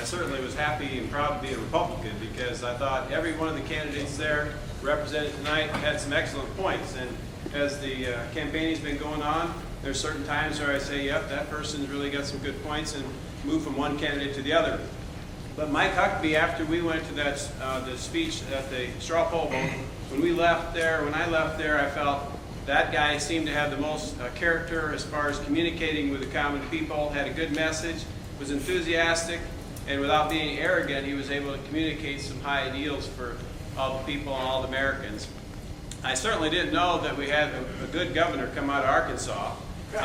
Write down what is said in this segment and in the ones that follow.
I certainly was happy and proud to be a Republican because I thought every one of the candidates there represented tonight had some excellent points. And as the campaigning's been going on, there's certain times where I say, yep, that person's really got some good points, and move from one candidate to the other. But Mike Huckabee, after we went to that the speech at the straw poll vote, when I left there, I felt that guy seemed to have the most character as far as communicating with the common people, had a good message, was enthusiastic, and without being arrogant, he was able to communicate some high ideals for all the people and all the Americans. I certainly didn't know that we had a good governor come out of Arkansas. So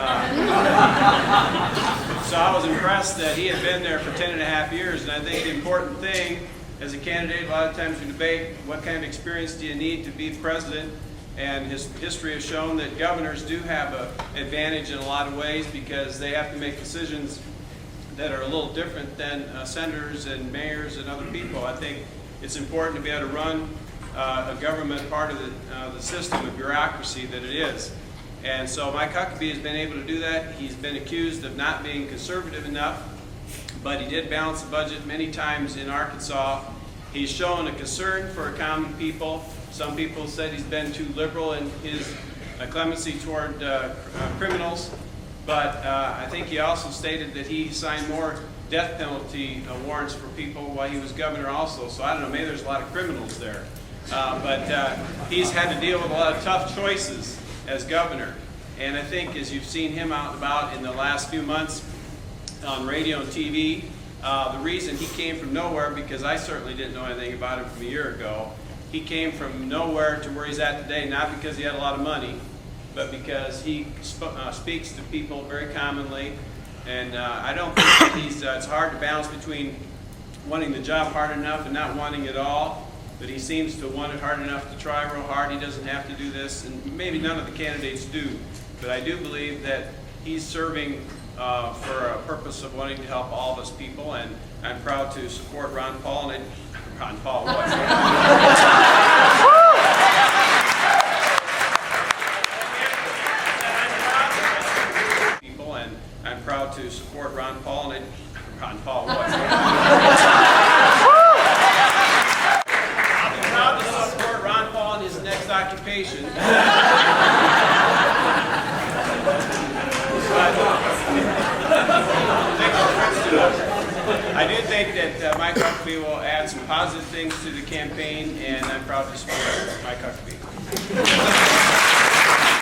I was impressed that he had been there for 10.5 years, and I think the important thing as a candidate, a lot of times we debate what kind of experience do you need to be president, and his history has shown that governors do have an advantage in a lot of ways because they have to make decisions that are a little different than senators and mayors and other people. I think it's important to be able to run a government part of the system, a bureaucracy that it is. And so Mike Huckabee has been able to do that. He's been accused of not being conservative enough, but he did balance the budget many times in Arkansas. He's shown a concern for common people. Some people said he's been too liberal in his clemency toward criminals, but I think he also stated that he signed more death penalty warrants for people while he was governor also. So I don't know, maybe there's a lot of criminals there. But he's had to deal with a lot of tough choices as governor. And I think as you've seen him out and about in the last few months on radio and TV, the reason he came from nowhere, because I certainly didn't know anything about him from a year ago, he came from nowhere to where he's at today, not because he had a lot of money, but because he speaks to people very commonly. And I don't think that it's hard to balance between wanting the job hard enough and not wanting it all. But he seems to want it hard enough to try real hard. He doesn't have to do this, and maybe none of the candidates do. But I do believe that he's serving for a purpose of wanting to help all of us people, and I'm proud to support Ron Paul. And Ron Paul, what? People, and I'm proud to support Ron Paul. And Ron Paul, what? Occupation. I do think that Mike Huckabee will add some positive things to the campaign, and I'm proud to support Mike Huckabee.